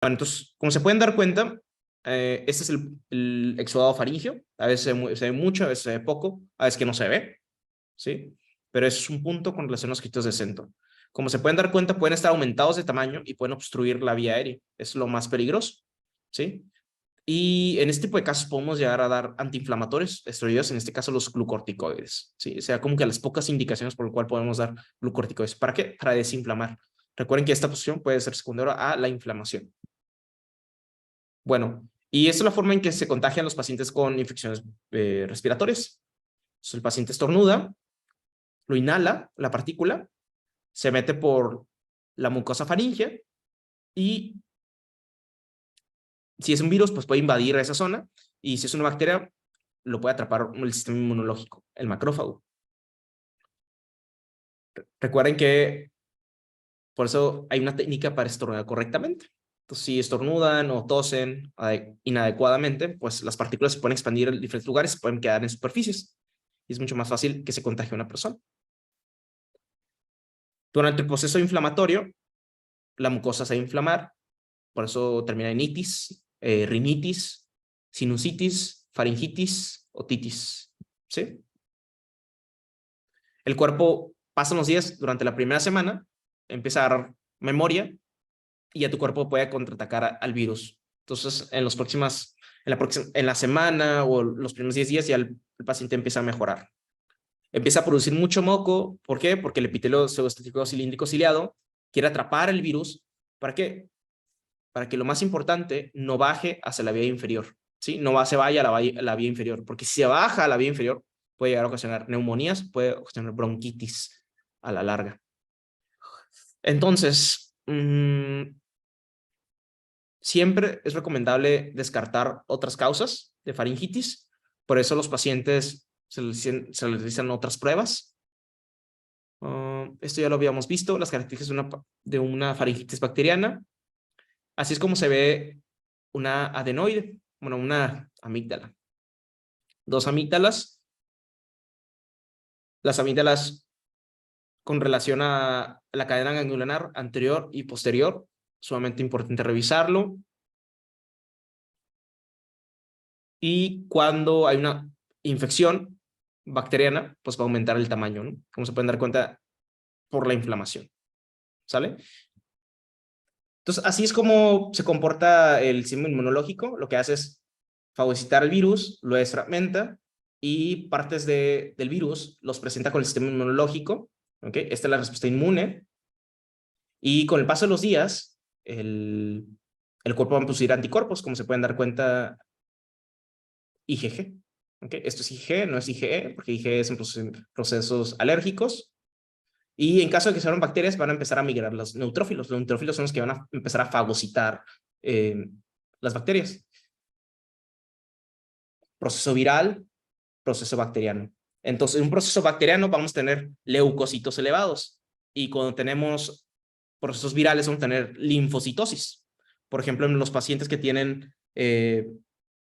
Bueno, entonces, como se pueden dar cuenta, este es el exudado faríngeo. A veces se ve mucho, a veces se ve poco, a veces que no se ve, ¿sí? Pero eso es un punto con relación a los cristales de centro. Como se pueden dar cuenta, pueden estar aumentados de tamaño y pueden obstruir la vía aérea. Es lo más peligroso, ¿sí? Y en este tipo de casos podemos llegar a dar antiinflamatorios, esteroides, en este caso los glucorticoides, ¿sí? O sea, como que las pocas indicaciones por las cuales podemos dar glucorticoides. ¿Para qué? Para desinflamar. Recuerden que esta posición puede ser secundaria a la inflamación. Bueno, y esta es la forma en que se contagian los pacientes con infecciones respiratorias. Entonces, el paciente estornuda, lo inhala, la partícula, se mete por la mucosa faríngea y si es un virus, pues puede invadir esa zona y si es una bacteria, lo puede atrapar el sistema inmunológico, el macrófago. Recuerden que por eso hay una técnica para estornudar correctamente. Entonces, si estornudan o tosen inadecuadamente, pues las partículas se pueden expandir en diferentes lugares, pueden quedar en superficies. Y es mucho más fácil que se contagie una persona. Durante el proceso inflamatorio, la mucosa se va a inflamar, por eso termina en itis, rinitis, sinusitis, faringitis, otitis. ¿Sí? El cuerpo pasa unos días durante la primera semana, empieza a agarrar memoria y ya tu cuerpo puede contraatacar al virus. Entonces, en la semana o los primeros 10 días ya el paciente empieza a mejorar. Empieza a producir mucho moco. ¿Por qué? Porque el epitelio pseudoestático cilíndrico ciliado quiere atrapar el virus. ¿Para qué? Para que lo más importante no baje hacia la vía inferior. ¿Sí? No se vaya a la vía inferior. Porque si se baja a la vía inferior, puede llegar a ocasionar neumonías, puede ocasionar bronquitis a la larga. Entonces, siempre es recomendable descartar otras causas de faringitis. Por eso los pacientes se les realizan otras pruebas. Esto ya lo habíamos visto, las características de una faringitis bacteriana. Así es como se ve una adenoide, bueno, una amígdala. Dos amígdalas. Las amígdalas con relación a la cadena ganglionar anterior y posterior, sumamente importante revisarlo. Y cuando hay una infección bacteriana, pues va a aumentar el tamaño, ¿no? Como se pueden dar cuenta por la inflamación. ¿Sale? Entonces, así es como se comporta el sistema inmunológico. Lo que hace es fagocitar el virus, lo desfragmenta y partes del virus los presenta con el sistema inmunológico. ¿Okay? Esta es la respuesta inmune. Y con el paso de los días, el cuerpo va a producir anticuerpos, como se pueden dar cuenta, IgG. ¿Okay? Esto es IgG, no es IgE, porque IgE son procesos alérgicos. Y en caso de que sean bacterias, van a empezar a migrar los neutrófilos. Los neutrófilos son los que van a empezar a fagocitar las bacterias. Proceso viral, proceso bacteriano. Entonces, en un proceso bacteriano vamos a tener leucocitos elevados. Y cuando tenemos procesos virales, vamos a tener linfocitosis. Por ejemplo, en los pacientes que tienen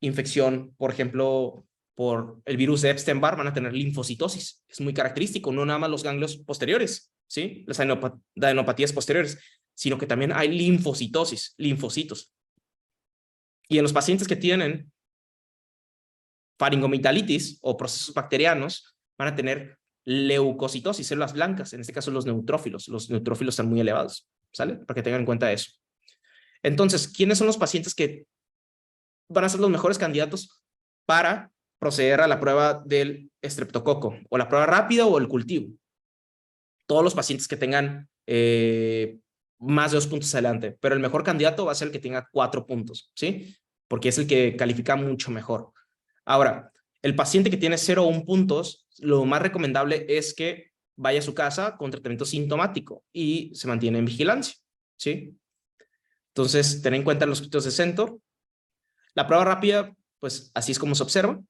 infección, por ejemplo, por el virus de Epstein-Barr, van a tener linfocitosis. Es muy característico, no nada más los ganglios posteriores, ¿sí? Las adenopatías posteriores, sino que también hay linfocitosis, linfocitos. Y en los pacientes que tienen faringoamigdalitis o procesos bacterianos, van a tener leucocitosis, células blancas, en este caso los neutrófilos. Los neutrófilos están muy elevados, ¿sale? Para que tengan en cuenta eso. Entonces, ¿quiénes son los pacientes que van a ser los mejores candidatos para proceder a la prueba del estreptococo, o la prueba rápida o el cultivo? Todos los pacientes que tengan más de 2 puntos adelante, pero el mejor candidato va a ser el que tenga 4 puntos, ¿sí? Porque es el que califica mucho mejor. Ahora, el paciente que tiene 0 o 1 puntos, lo más recomendable es que vaya a su casa con tratamiento sintomático y se mantiene en vigilancia, ¿sí? Entonces, ten en cuenta los criterios de Centor. La prueba rápida, pues así es como se observa.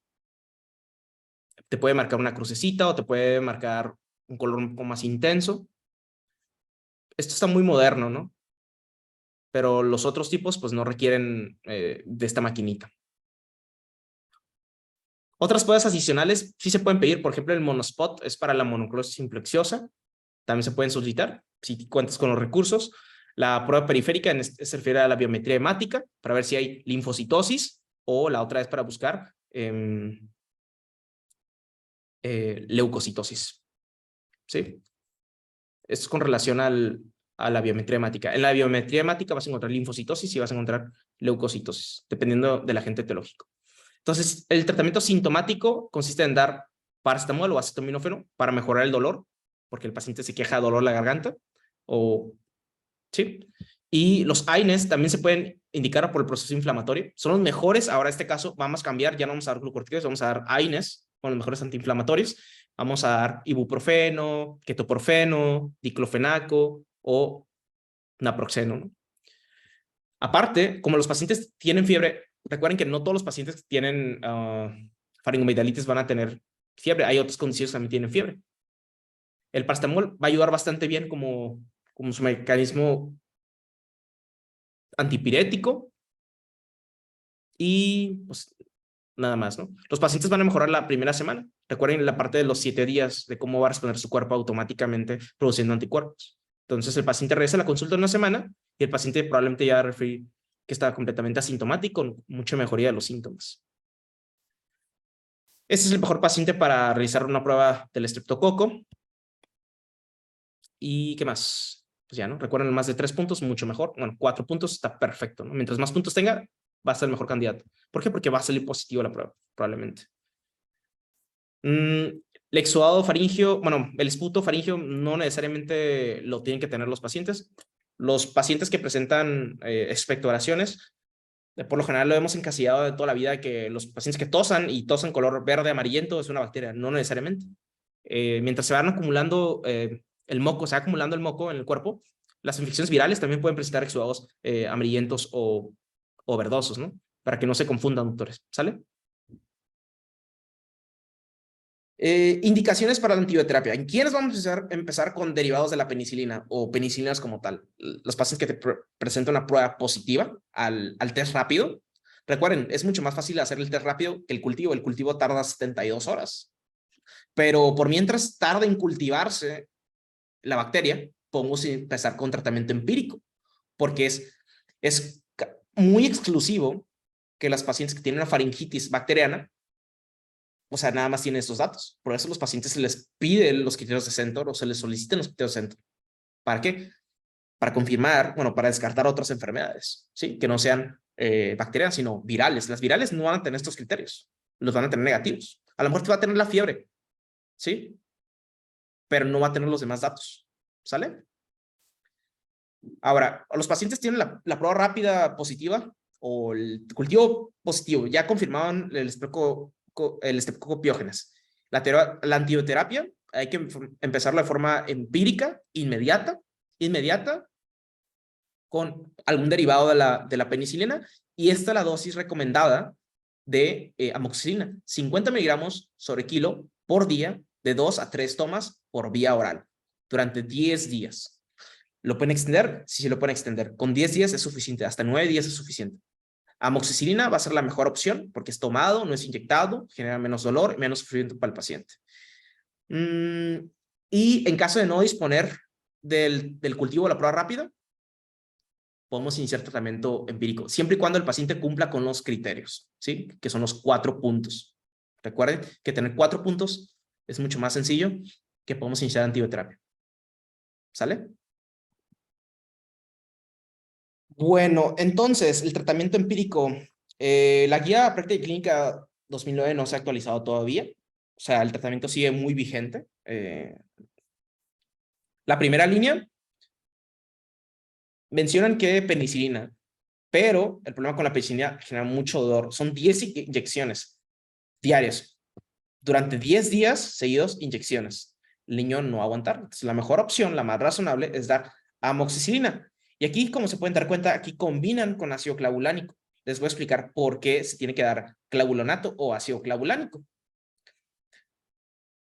Te puede marcar una crucecita o te puede marcar un color un poco más intenso. Esto está muy moderno, ¿no? Pero los otros tipos, pues no requieren de esta maquinita. Otras pruebas adicionales sí se pueden pedir. Por ejemplo, el monospot es para la monoclosis infecciosa. También se pueden solicitar si cuentas con los recursos. La prueba periférica se refiere a la biometría hemática para ver si hay linfocitosis o la otra es para buscar leucocitosis. ¿Sí? Esto es con relación a la biometría hemática. En la biometría hemática vas a encontrar linfocitosis y vas a encontrar leucocitosis, dependiendo del agente etiológico. Entonces, el tratamiento sintomático consiste en dar paracetamol o acetaminófeno para mejorar el dolor, porque el paciente se queja de dolor en la garganta, ¿sí? Y los AINES también se pueden indicar por el proceso inflamatorio. Son los mejores. Ahora, en este caso, vamos a cambiar. Ya no vamos a dar glucorticoides, vamos a dar AINES con los mejores antiinflamatorios. Vamos a dar ibuprofeno, ketoprofeno, diclofenaco o naproxeno, ¿no? Aparte, como los pacientes tienen fiebre, recuerden que no todos los pacientes que tienen faringomidalitis van a tener fiebre. Hay otras condiciones que también tienen fiebre. El paracetamol va a ayudar bastante bien como su mecanismo antipirético y pues nada más, ¿no? Los pacientes van a mejorar la primera semana. Recuerden la parte de los 7 días de cómo va a responder su cuerpo automáticamente produciendo anticuerpos. Entonces el paciente regresa a la consulta en una semana y el paciente probablemente ya refiere que está completamente asintomático, con mucha mejoría de los síntomas. Este es el mejor paciente para realizar una prueba del estreptococo. ¿Y qué más? Pues ya, ¿no? Recuerden, más de 3 puntos, mucho mejor. Bueno, 4 puntos está perfecto, ¿no? Mientras más puntos tenga, va a ser el mejor candidato. ¿Por qué? Porque va a salir positivo la prueba, probablemente. El exudado faríngeo, bueno, el esputo faríngeo no necesariamente lo tienen que tener los pacientes. Los pacientes que presentan expectoraciones, por lo general lo hemos encasillado de toda la vida que los pacientes que tosan y tosan color verde amarillento es una bacteria, no necesariamente. Mientras se van acumulando el moco, se va acumulando el moco en el cuerpo, las infecciones virales también pueden presentar exudados amarillentos o verdosos, ¿no? Para que no se confundan, doctores, ¿sale? Indicaciones para la antibioterapia. ¿En quiénes vamos a empezar con derivados de la penicilina o penicilinas como tal? Los pacientes que te presentan una prueba positiva al test rápido. Recuerden, es mucho más fácil hacer el test rápido que el cultivo. El cultivo tarda 72 horas. Pero por mientras tarda en cultivarse la bacteria, podemos empezar con tratamiento empírico, porque es muy exclusivo que las pacientes que tienen una faringitis bacteriana, o sea, nada más tienen estos datos. Por eso a los pacientes se les pide los criterios de Centor o se les solicitan los criterios de Centor. ¿Para qué? Para confirmar, bueno, para descartar otras enfermedades, ¿sí? Que no sean bacterianas, sino virales. Las virales no van a tener estos criterios, los van a tener negativos. A lo mejor te va a tener la fiebre, ¿sí? Pero no va a tener los demás datos, ¿sale? Ahora, los pacientes tienen la prueba rápida positiva o el cultivo positivo, ya confirmaban el Streptococcus pyogenes. La antibioterapia hay que empezarla de forma empírica, inmediata, con algún derivado de la penicilina, y esta es la dosis recomendada de amoxicilina, 50 miligramos sobre kilo por día, de 2 a 3 tomas por vía oral, durante 10 días. ¿Lo pueden extender? Sí, lo pueden extender. Con 10 días es suficiente, hasta 9 días es suficiente. Amoxicilina va a ser la mejor opción porque es tomado, no es inyectado, genera menos dolor, menos sufrimiento para el paciente. Y en caso de no disponer del cultivo de la prueba rápida, podemos iniciar tratamiento empírico, siempre y cuando el paciente cumpla con los criterios, ¿sí? Que son los 4 puntos. Recuerden que tener 4 puntos es mucho más sencillo que podemos iniciar antibioterapia. ¿Sale? Bueno, entonces, el tratamiento empírico. La guía práctica clínica 2009 no se ha actualizado todavía. O sea, el tratamiento sigue muy vigente. La primera línea mencionan que penicilina, pero el problema con la penicilina genera mucho dolor. Son 10 inyecciones diarias. Durante 10 días seguidos, inyecciones. El niño no va a aguantar. Entonces, la mejor opción, la más razonable, es dar amoxicilina. Y aquí, como se pueden dar cuenta, aquí combinan con ácido clavulánico. Les voy a explicar por qué se tiene que dar clavulonato o ácido clavulánico.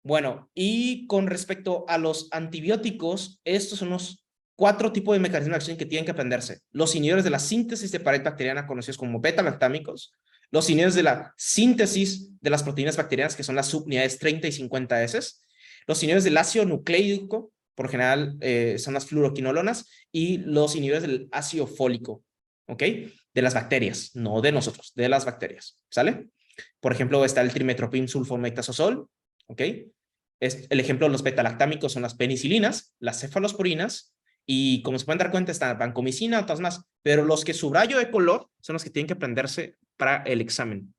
Bueno, y con respecto a los antibióticos, estos son los 4 tipos de mecanismos de acción que tienen que aprenderse. Los inhibidores de la síntesis de pared bacteriana, conocidos como beta-lactámicos, los inhibidores de la síntesis de las proteínas bacterianas, que son las subunidades 30 y 50S, los inhibidores del ácido nucleico, por general son las fluoroquinolonas y los inhibidores del ácido fólico, ¿ok? De las bacterias, no de nosotros, de las bacterias, ¿sale? Por ejemplo, está el trimetoprim sulfometazosol, ¿ok? El ejemplo de los betalactámicos son las penicilinas, las cefalosporinas, y como se pueden dar cuenta está vancomicina, otras más, pero los que subrayo de color son los que tienen que aprenderse para el examen.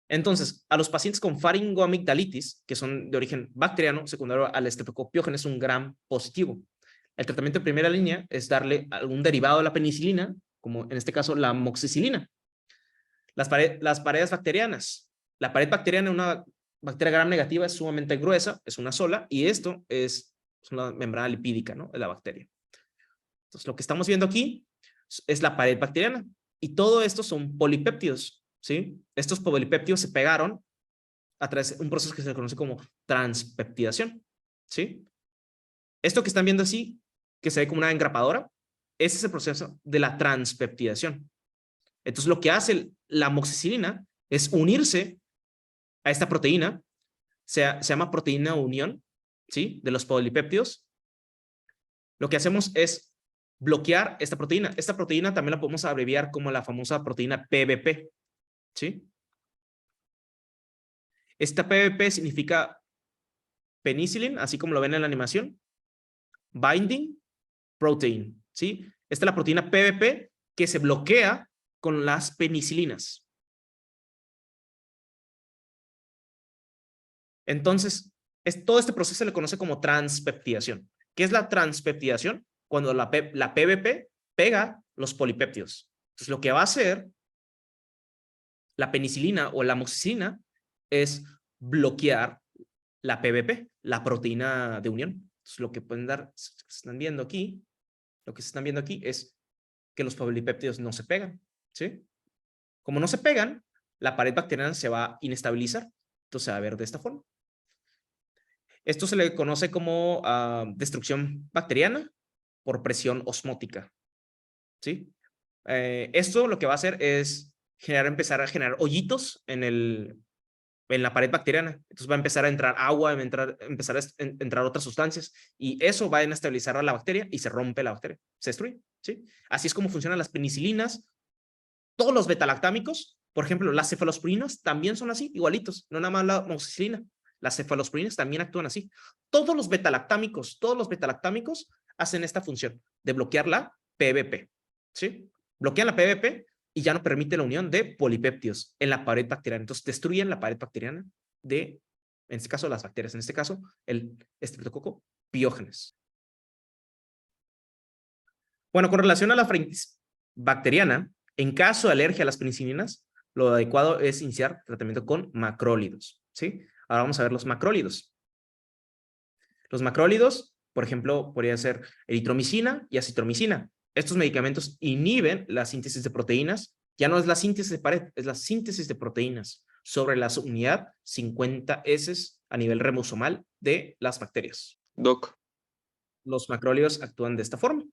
Entonces, a los pacientes con faringoamigdalitis, que son de origen bacteriano, secundario al estreptococcus es un gran positivo. El tratamiento de primera línea es darle algún derivado de la penicilina, como en este caso la amoxicilina. Las paredes bacterianas. La pared bacteriana en una bacteria gram negativa es sumamente gruesa, es una sola, y esto es una membrana lipídica, ¿no? De la bacteria. Entonces, lo que estamos viendo aquí es la pared bacteriana, y todo esto son polipéptidos, ¿sí? Estos polipéptidos se pegaron a través de un proceso que se conoce como transpeptidación, ¿sí? Esto que están viendo así, que se ve como una engrapadora, ese es el proceso de la transpeptidación. Entonces, lo que hace la amoxicilina es unirse a esta proteína, se llama proteína unión, ¿sí? De los polipéptidos. Lo que hacemos es bloquear esta proteína. Esta proteína también la podemos abreviar como la famosa proteína PBP, ¿sí? Esta PBP significa penicillin, así como lo ven en la animación, binding protein, ¿sí? Esta es la proteína PBP que se bloquea con las penicilinas. Entonces, todo este proceso se le conoce como transpeptidación. ¿Qué es la transpeptidación? Cuando la PBP pega los polipéptidos. Entonces, lo que va a hacer la penicilina o la amoxicilina es bloquear la PBP, la proteína de unión. Entonces, lo que pueden dar, están viendo aquí, lo que se están viendo aquí es que los polipéptidos no se pegan, ¿sí? Como no se pegan, la pared bacteriana se va a inestabilizar. Entonces, se va a ver de esta forma. Esto se le conoce como destrucción bacteriana por presión osmótica, ¿sí? Esto lo que va a hacer es empezar a generar hoyitos en la pared bacteriana. Entonces va a empezar a entrar agua, empezar a entrar otras sustancias y eso va a inestabilizar a la bacteria y se rompe la bacteria, se destruye, ¿sí? Así es como funcionan las penicilinas, todos los betalactámicos, por ejemplo, las cefalosporinas también son así, igualitos, no nada más la amoxicilina. Las cefalosporinas también actúan así. Todos los betalactámicos hacen esta función de bloquear la PBP, ¿sí? Bloquean la PBP y ya no permite la unión de polipéptidos en la pared bacteriana. Entonces, destruyen la pared bacteriana en este caso, las bacterias, en este caso, el Streptococcus pyogenes. Bueno, con relación a la faringitis bacteriana, en caso de alergia a las penicilinas, lo adecuado es iniciar tratamiento con macrólidos, ¿sí? Ahora vamos a ver los macrólidos. Los macrólidos, por ejemplo, podría ser eritromicina y acitromicina. Estos medicamentos inhiben la síntesis de proteínas. Ya no es la síntesis de pared, es la síntesis de proteínas sobre la subunidad 50S a nivel ribosomal de las bacterias. Doc. Los macrólidos actúan de esta forma.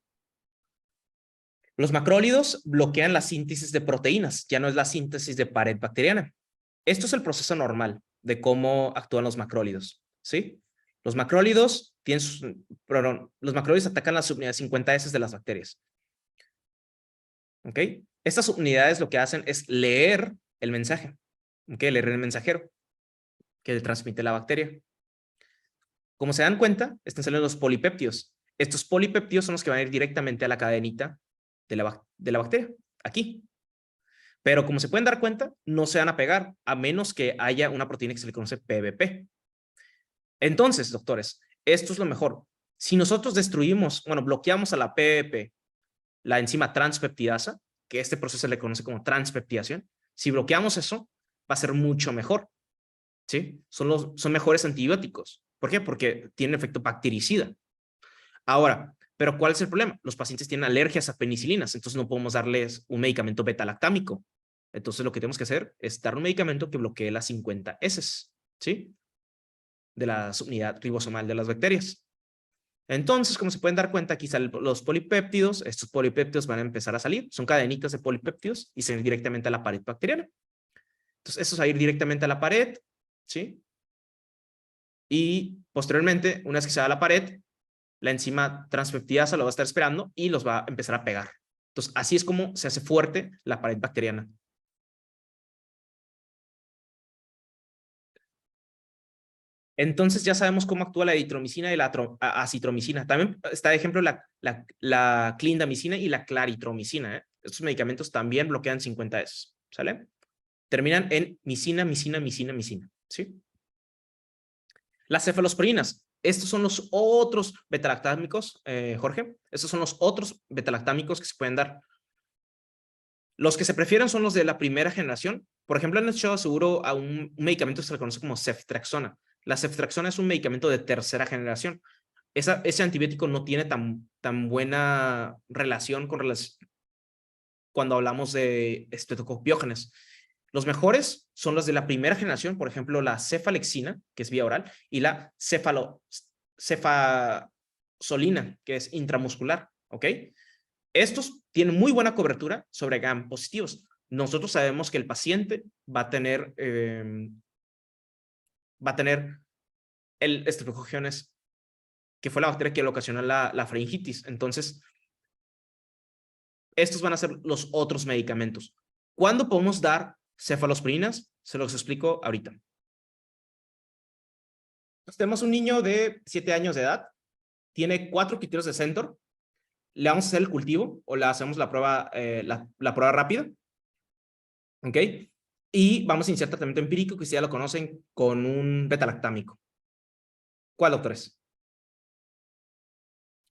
Los macrólidos bloquean la síntesis de proteínas, ya no es la síntesis de pared bacteriana. Esto es el proceso normal de cómo actúan los macrólidos, ¿sí? Los macrólidos los macrólidos atacan las subunidades 50S de las bacterias. ¿Ok? Estas subunidades lo que hacen es leer el mensaje, ¿ok? Leer el mensajero que le transmite la bacteria. Como se dan cuenta, están saliendo los polipéptidos. Estos polipéptidos son los que van a ir directamente a la cadenita de la bacteria, aquí. Pero como se pueden dar cuenta, no se van a pegar a menos que haya una proteína que se le conoce PBP. Entonces, doctores, esto es lo mejor. Si nosotros bloqueamos a la PBP, la enzima transpeptidasa, que este proceso se le conoce como transpeptidación, si bloqueamos eso, va a ser mucho mejor, ¿sí? Son mejores antibióticos. ¿Por qué? Porque tienen efecto bactericida. Ahora, ¿pero cuál es el problema? Los pacientes tienen alergias a penicilinas, entonces no podemos darles un medicamento betalactámico. Entonces lo que tenemos que hacer es dar un medicamento que bloquee las 50S, ¿sí? De la subunidad ribosomal de las bacterias. Entonces, como se pueden dar cuenta, aquí salen los polipéptidos. Estos polipéptidos van a empezar a salir. Son cadenitas de polipéptidos y se van directamente a la pared bacteriana. Entonces, estos va a ir directamente a la pared, ¿sí? Y posteriormente, una vez que se va a la pared, la enzima transpeptidasa lo va a estar esperando y los va a empezar a pegar. Entonces, así es como se hace fuerte la pared bacteriana. Entonces ya sabemos cómo actúa la eritromicina y la acitromicina. También está de ejemplo la clindamicina y la claritromicina. Estos medicamentos también bloquean 50S, ¿sale? Terminan en micina, micina, micina, micina, ¿sí? Las cefalosporinas. Estos son los otros betalactámicos, Jorge. Estos son los otros betalactámicos que se pueden dar. Los que se prefieren son los de la primera generación. Por ejemplo, han escuchado seguro a un medicamento que se le conoce como ceftriaxona. La ceftriaxona es un medicamento de tercera generación. Ese antibiótico no tiene tan buena relación cuando hablamos de estreptocopiógenes. Los mejores son los de la primera generación, por ejemplo, la cefalexina, que es vía oral, y la cefasolina, que es intramuscular, ¿ok? Estos tienen muy buena cobertura sobre gram positivos. Nosotros sabemos que el paciente va a tener el estreptocociones, que fue la bacteria que le ocasionó la faringitis. Entonces, estos van a ser los otros medicamentos. ¿Cuándo podemos dar cefalosporinas? Se los explico ahorita. Pues tenemos un niño de 7 años de edad, tiene 4 criterios de Centor, le vamos a hacer el cultivo o le hacemos la prueba, la prueba rápida, ¿ok? Y vamos a iniciar tratamiento empírico, que ya lo conocen, con un betalactámico. ¿Cuál, doctores?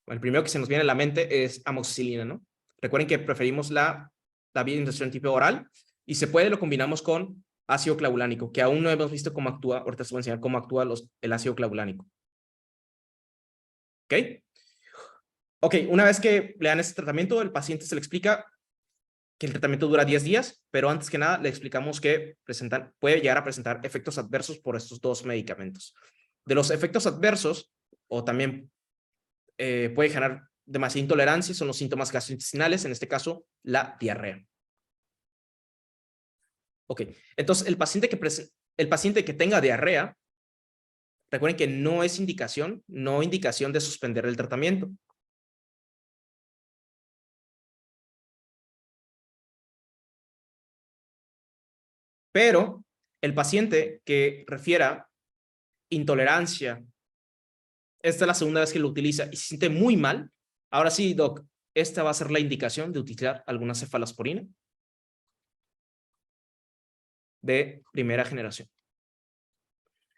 Bueno, el primero que se nos viene a la mente es amoxicilina, ¿no? Recuerden que preferimos la vía de inducción tipo oral y se puede, lo combinamos con ácido clavulánico, que aún no hemos visto cómo actúa. Ahorita les voy a enseñar cómo actúa el ácido clavulánico. ¿Ok? Ok, una vez que le dan este tratamiento, el paciente se le explica que el tratamiento dura 10 días, pero antes que nada le explicamos que puede llegar a presentar efectos adversos por estos dos medicamentos. De los efectos adversos, o también puede generar demasiada intolerancia, son los síntomas gastrointestinales, en este caso, la diarrea. Ok, entonces el paciente que tenga diarrea, recuerden que no es indicación de suspender el tratamiento. Pero el paciente que refiera intolerancia, esta es la segunda vez que lo utiliza y se siente muy mal, ahora sí, doc, esta va a ser la indicación de utilizar alguna cefalosporina de primera generación.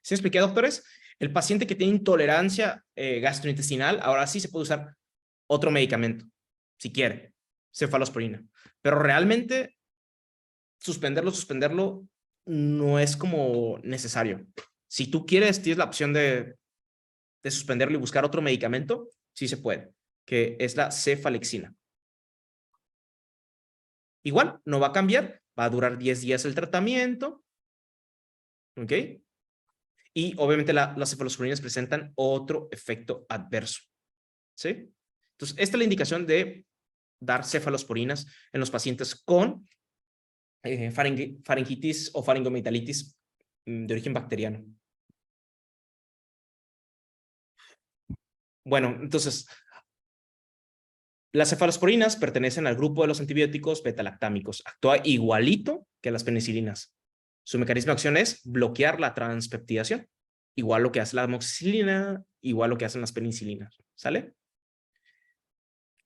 ¿Sí expliqué, doctores? El paciente que tiene intolerancia gastrointestinal, ahora sí se puede usar otro medicamento, si quiere, cefalosporina. Pero realmente suspenderlo no es como necesario. Si tú quieres, tienes la opción de suspenderlo y buscar otro medicamento, sí se puede, que es la cefalexina. Igual, no va a cambiar, va a durar 10 días el tratamiento, ¿ok? Y obviamente las cefalosporinas presentan otro efecto adverso, ¿sí? Entonces, esta es la indicación de dar cefalosporinas en los pacientes con faringitis o faringoamigdalitis de origen bacteriano. Bueno, entonces, las cefalosporinas pertenecen al grupo de los antibióticos betalactámicos. Actúa igualito que las penicilinas. Su mecanismo de acción es bloquear la transpeptidación. Igual lo que hace la amoxicilina, igual lo que hacen las penicilinas. ¿Sale?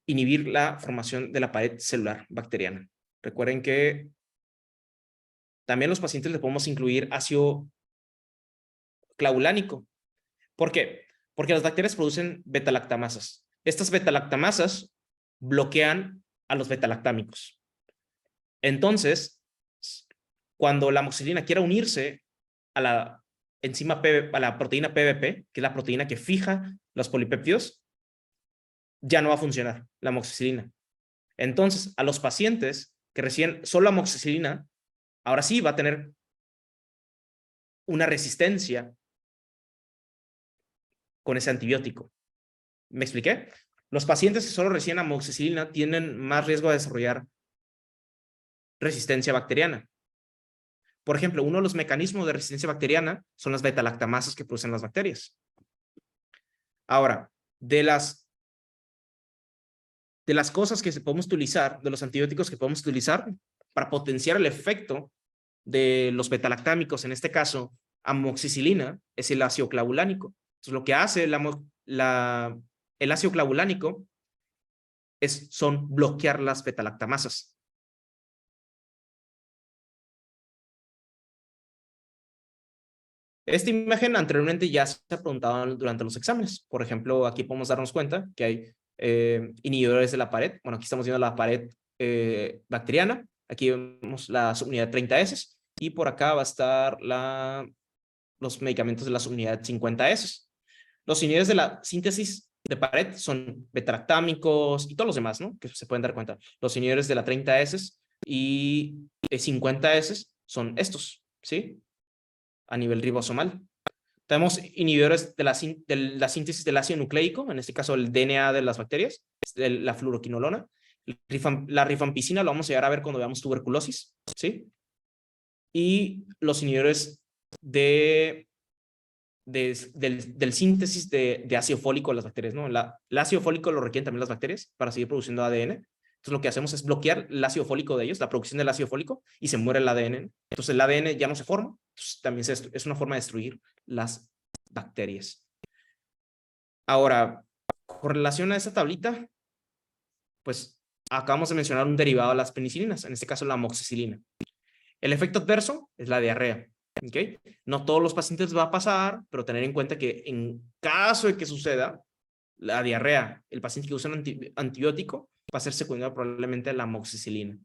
Inhibir la formación de la pared celular bacteriana. Recuerden que también los pacientes les podemos incluir ácido clavulánico. ¿Por qué? Porque las bacterias producen betalactamasas. Estas betalactamasas bloquean a los betalactámicos. Entonces, cuando la amoxicilina quiera unirse a la a la proteína PBP, que es la proteína que fija los polipéptidos, ya no va a funcionar la amoxicilina. Entonces, a los pacientes que reciben solo amoxicilina, ahora sí va a tener una resistencia con ese antibiótico. ¿Me expliqué? Los pacientes que solo reciben amoxicilina tienen más riesgo de desarrollar resistencia bacteriana. Por ejemplo, uno de los mecanismos de resistencia bacteriana son las betalactamasas que producen las bacterias. Ahora, de las cosas que podemos utilizar, de los antibióticos que podemos utilizar para potenciar el efecto de los betalactámicos, en este caso, amoxicilina, es el ácido clavulánico. Entonces, lo que hace el ácido clavulánico son bloquear las betalactamasas. Esta imagen anteriormente ya se ha preguntado durante los exámenes. Por ejemplo, aquí podemos darnos cuenta que hay inhibidores de la pared. Bueno, aquí estamos viendo la pared bacteriana. Aquí vemos la subunidad 30S y por acá va a estar los medicamentos de la subunidad 50S. Los inhibidores de la síntesis de pared son betalactámicos y todos los demás, ¿no? Que se pueden dar cuenta. Los inhibidores de la 30S y 50S son estos, ¿sí? A nivel ribosomal. Tenemos inhibidores de la síntesis del ácido nucleico, en este caso el DNA de las bacterias, la fluoroquinolona. La rifampicina lo vamos a llegar a ver cuando veamos tuberculosis, ¿sí? Y los inhibidores del síntesis de ácido fólico de las bacterias, ¿no? El ácido fólico lo requieren también las bacterias para seguir produciendo ADN. Entonces lo que hacemos es bloquear el ácido fólico de ellos, la producción del ácido fólico, y se muere el ADN. Entonces el ADN ya no se forma. Entonces, también es una forma de destruir las bacterias. Ahora, con relación a esta tablita, pues acabamos de mencionar un derivado de las penicilinas, en este caso la amoxicilina. El efecto adverso es la diarrea. ¿Okay? No todos los pacientes va a pasar, pero tener en cuenta que en caso de que suceda la diarrea, el paciente que usa un antibiótico va a ser secundario probablemente a la amoxicilina.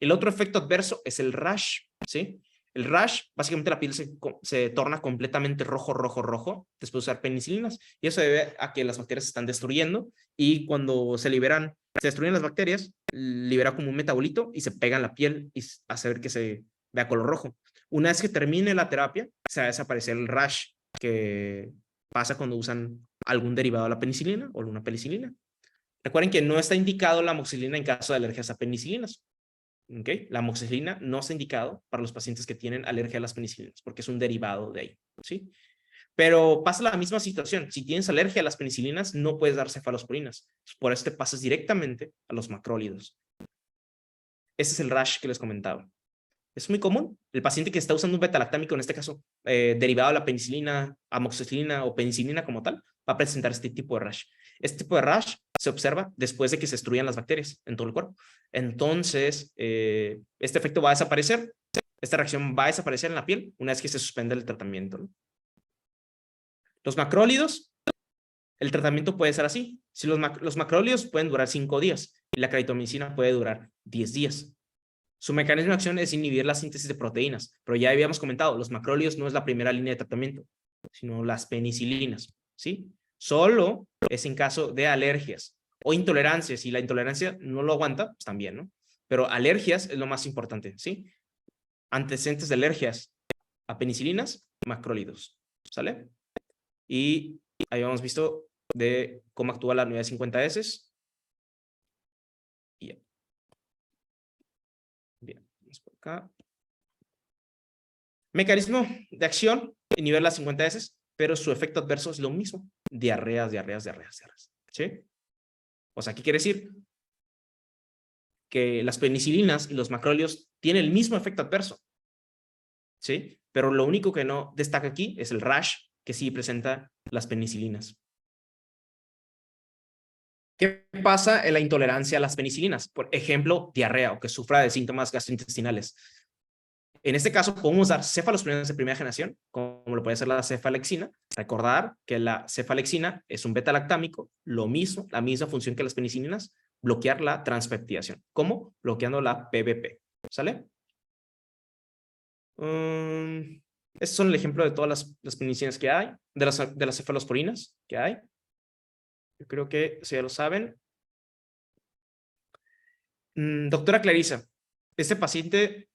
El otro efecto adverso es el rash, ¿sí? El rash, básicamente la piel se torna completamente rojo después de usar penicilinas, y eso se debe a que las bacterias se están destruyendo, y cuando se destruyen las bacterias, libera como un metabolito y se pega en la piel y hace ver que se vea color rojo. Una vez que termine la terapia, se va a desaparecer el rash que pasa cuando usan algún derivado de la penicilina o una penicilina. Recuerden que no está indicado la amoxicilina en caso de alergias a penicilinas. ¿Okay? La amoxicilina no está indicado para los pacientes que tienen alergia a las penicilinas, porque es un derivado de ahí, ¿sí? Pero pasa la misma situación. Si tienes alergia a las penicilinas, no puedes dar cefalosporinas. Por eso te pasas directamente a los macrólidos. Ese es el rash que les comentaba. Es muy común. El paciente que está usando un betalactámico, en este caso, derivado de la penicilina, amoxicilina o penicilina como tal, va a presentar este tipo de rash. Este tipo de rash se observa después de que se destruyan las bacterias en todo el cuerpo. Entonces, este efecto va a desaparecer. Esta reacción va a desaparecer en la piel una vez que se suspende el tratamiento, ¿no? Los macrólidos, el tratamiento puede ser así. Si los macrólidos pueden durar 5 días y la claritomicina puede durar 10 días. Su mecanismo de acción es inhibir la síntesis de proteínas, pero ya habíamos comentado, los macrólidos no es la primera línea de tratamiento, sino las penicilinas, ¿sí? Solo es en caso de alergias o intolerancias. Si la intolerancia no lo aguanta, pues también, ¿no? Pero alergias es lo más importante, ¿sí? Antecedentes de alergias a penicilinas, macrólidos, ¿sale? Y habíamos visto de cómo actúa la unidad 50S. Y ya. Bien, vamos por acá. Mecanismo de acción, inhibir las 50S, pero su efecto adverso es lo mismo. Diarreas. ¿Sí? O sea, ¿qué quiere decir? Que las penicilinas y los macrólidos tienen el mismo efecto adverso. ¿Sí? Pero lo único que no destaca aquí es el rash que sí presenta las penicilinas. ¿Qué pasa en la intolerancia a las penicilinas? Por ejemplo, diarrea o que sufra de síntomas gastrointestinales. En este caso, podemos dar cefalosporinas de primera generación, como lo puede ser la cefalexina. Recordar que la cefalexina es un beta-lactámico, lo mismo, la misma función que las penicilinas, bloquear la transpeptidación. ¿Cómo? Bloqueando la PBP. ¿Sale? Estos son el ejemplo de todas las penicilinas que hay, de las cefalosporinas que hay. Yo creo que eso ya lo saben. Doctora Clarisa, este paciente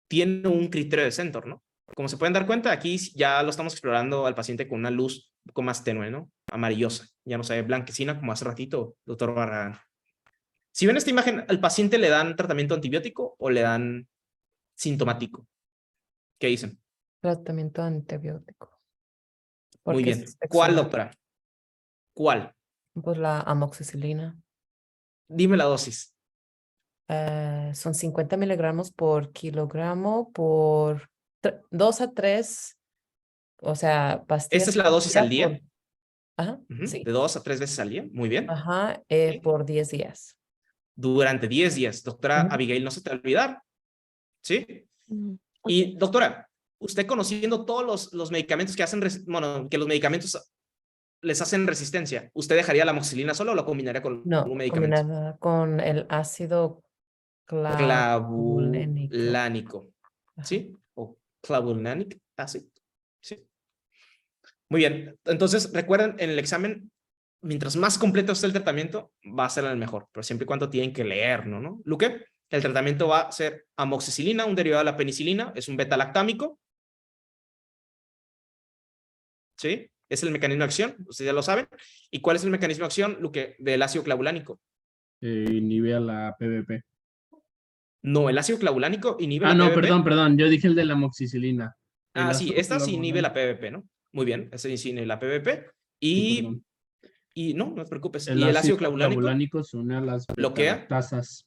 tiene un criterio de Centor, ¿no? Como se pueden dar cuenta, aquí ya lo estamos explorando al paciente con una luz un poco más tenue, ¿no? Amarillosa. Ya no se ve blanquecina como hace ratito, doctor Barragán. Si ven esta imagen, ¿al paciente le dan tratamiento antibiótico o le dan sintomático? ¿Qué dicen? Tratamiento antibiótico. Muy Porque bien. es ¿Cuál, exudado. doctora? ¿Cuál? Pues la amoxicilina. Dime la dosis. Son 50 miligramos por kilogramo por 2 a 3, o sea, Esta pastillas es la por dosis al día día. por, ajá, Ujú, de sí, 2 a 3 veces al día. Muy bien. ajá, ¿Sí? por 10 días. Durante 10 días. Doctora Ujú. Abigail, no se te va a olvidar. ¿Sí? Ok. Y doctora, usted conociendo todos los medicamentos que hacen, bueno, que los medicamentos les hacen resistencia, ¿usted dejaría la amoxicilina sola o la combinaría con No, algún medicamento? combinada con el ácido clavulánico. Clavulánico, Ajá. ¿sí? O clavulanic acid, ¿sí? Muy bien. Entonces, recuerden, en el examen, mientras más completo esté el tratamiento, va a ser el mejor, pero siempre y cuando tienen que leerlo, ¿no? Luque, el tratamiento va a ser amoxicilina, un derivado de la penicilina, es un beta-lactámico, ¿sí? Es el mecanismo de acción, ustedes ya lo saben. ¿Y cuál es el mecanismo de acción, Luque, del ácido clavulánico? Inhibe a la PVP. No, el ácido clavulánico inhibe Ah, la no, PVP. perdón, yo dije el de la amoxicilina. El Ah, sí, ácido esta sí inhibe la clavulánico, PVP, ¿no? Muy bien, ese sí inhibe la PVP. sí, Y, perdón. y no, no te preocupes. El Y el ácido ácido clavulánico clavulánico se une a las bloquea beta-lactasas.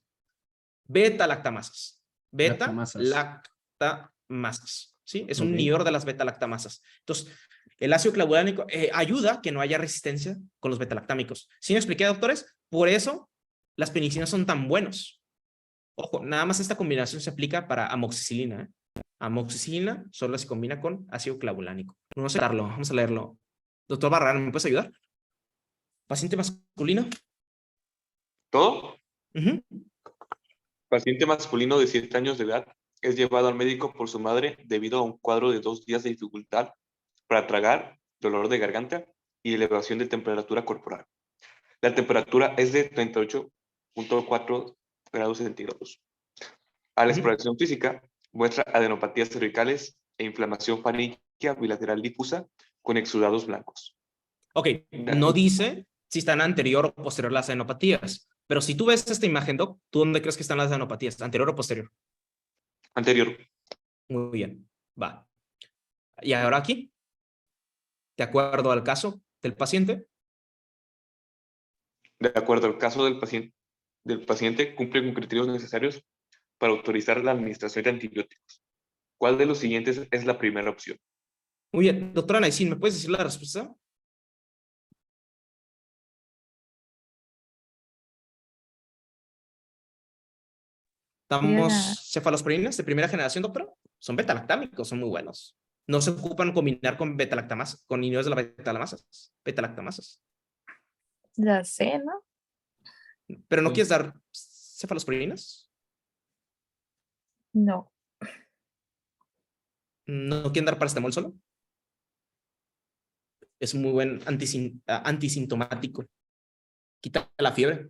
beta-lactamasas. Lactamasas. Beta-lactamasas. ¿Sí? Es un Ok. inhibidor de las beta-lactamasas. Entonces, el ácido clavulánico ayuda a que no haya resistencia con los beta-lactámicos. ¿Sí me expliqué, doctores? Por eso las penicilinas son tan buenos. Ojo, nada más esta combinación se aplica para amoxicilina. Amoxicilina solo se combina con ácido clavulánico. Vamos a leerlo. Doctor Barragán, ¿me puedes ayudar? Paciente masculino. ¿Todo? Ujú. Paciente masculino de 7 años de edad es llevado al médico por su madre debido a un cuadro de 2 días de dificultad para tragar, dolor de garganta y elevación de temperatura corporal. La temperatura es de 38.4 grados centígrados. A la Ujú. exploración física muestra adenopatías cervicales e inflamación faríngea bilateral difusa con exudados blancos. Ok, no dice si están anterior o posterior las adenopatías, pero si tú ves esta imagen, Doc, ¿tú dónde crees que están las adenopatías? ¿Anterior o posterior? Anterior. Muy bien, va. Y ahora aquí, de acuerdo al caso del paciente, De acuerdo al caso del paciente cumple con criterios necesarios para autorizar la administración de antibióticos. ¿Cuál de los siguientes es la primera opción? muy bien, doctora Naisin, ¿me puedes decir la respuesta? Era Damos cefalosporinas de primera generación, doctora. Son beta-lactámicos, son muy buenos. No se ocupan combinar con beta-lactamasas, con inhibidores de la beta-lactamasas. la C, ¿no? Pero no Sí. quieres dar cefalosporinas. No. No quieren dar paracetamol solo. Es un muy buen antisintomático. Quita la fiebre.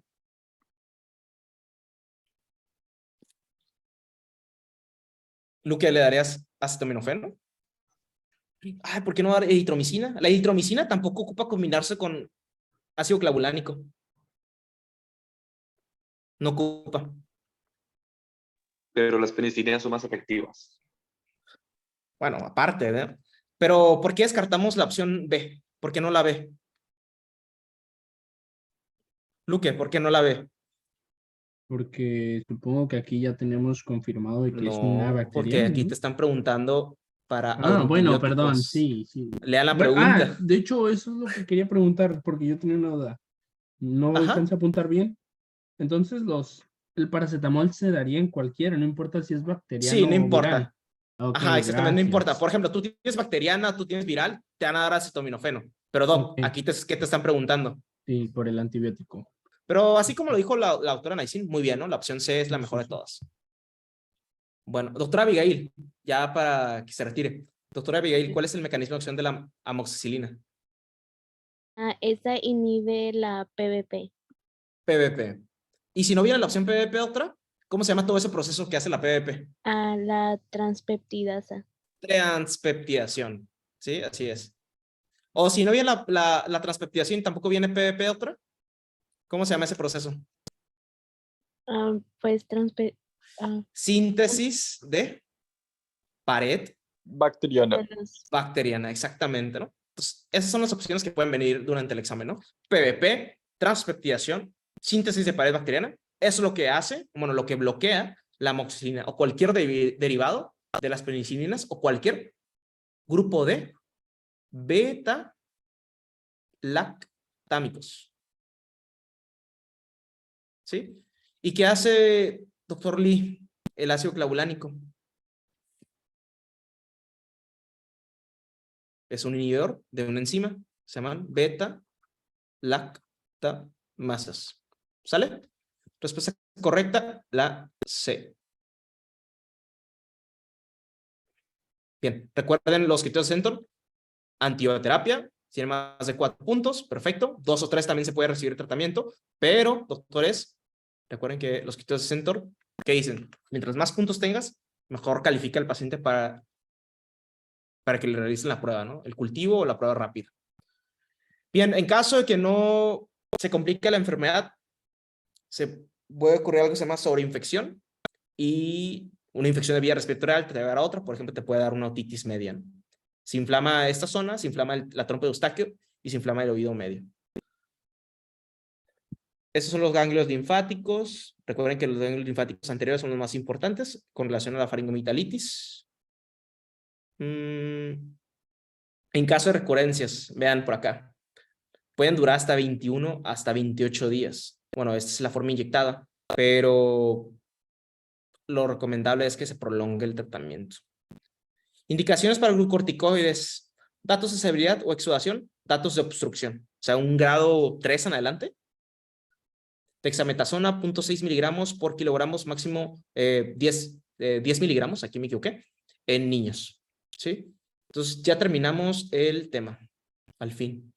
Luque, ¿le darías acetaminofeno? Ay, ¿por qué no dar eritromicina? La eritromicina tampoco ocupa combinarse con ácido clavulánico. No ocupa. Pero las penicilinas son más efectivas. Bueno, aparte, ¿eh? Pero ¿por qué descartamos la opción B? ¿Por qué no la B? Luque, ¿por qué no la B? Porque supongo que aquí ya tenemos confirmado de que es una No, porque bacteriana, aquí te ¿no? están preguntando para Ah, bueno, perdón, antibióticos. sí, sí. Lean la Bueno, pregunta. de hecho, eso es lo que quería preguntar, porque yo tenía una duda. No Ajá. alcancé a apuntar bien. Entonces, el paracetamol se daría en cualquiera, no importa si es Sí, no bacteriano o viral. importa. Ok, Ajá, exactamente, no importa. gracias. Por ejemplo, tú tienes bacteriana, tú tienes viral, te van a dar acetaminofeno. Pero Ok, Doc, aquí ¿qué te están preguntando? sí, por el antibiótico. Pero así como lo dijo la doctora Naisin, muy bien, ¿no? La opción C es la Sí, mejor sí, de sí. todas. Bueno, doctora Abigail, ya para que se retire. Doctora Abigail, ¿cuál es el mecanismo de acción de la amoxicilina? Esa inhibe la PVP. PVP. Y si no viene la opción PVP, doctora, ¿cómo se llama todo ese proceso que hace la PVP? La transpeptidasa. Transpeptidación. Sí, así es. O si no viene la transpeptidación y tampoco viene PVP, doctora, ¿cómo se llama ese proceso? Pues Síntesis de pared Bacteriana. de los bacteriana, exactamente, ¿no? Entonces, esas son las opciones que pueden venir durante el examen, ¿no? PVP, transpeptidación, síntesis de pared bacteriana. Eso es lo que hace, bueno, lo que bloquea la amoxicilina o cualquier derivado de las penicilinas o cualquier grupo de beta-lactámicos. ¿Sí? ¿Y qué hace, doctor Lee, el ácido clavulánico? Es un inhibidor de una enzima, se llaman beta-lactamasas. ¿Sale? Respuesta correcta, la C. Bien, recuerden los criterios de Centor. Antibioterapia, tiene más de 4 puntos, perfecto. 2 o 3 también se puede recibir tratamiento, pero, doctores, recuerden que los criterios de Centor, ¿qué dicen? Mientras más puntos tengas, mejor califica el paciente para que le realicen la prueba, ¿no? El cultivo o la prueba rápida. Bien, en caso de que no se complique la enfermedad, se puede ocurrir algo que se llama sobreinfección y una infección de vía respiratoria te va a dar a otra, por ejemplo, te puede dar una otitis media, ¿no? Se inflama esta zona, se inflama la trompa de Eustaquio y se inflama el oído medio. Esos son los ganglios linfáticos. Recuerden que los ganglios linfáticos anteriores son los más importantes con relación a la faringomitalitis. En caso de recurrencias, vean por acá, pueden durar hasta 21 hasta 28 días. Bueno, esta es la forma inyectada, pero lo recomendable es que se prolongue el tratamiento. Indicaciones para glucorticoides, datos de severidad o exudación, datos de obstrucción, o sea, un grado 3 en adelante. Dexametasona, 0.6 miligramos por kilogramos, máximo 10 miligramos, aquí me equivoqué, en niños. ¿Sí? Entonces ya terminamos el tema, al fin.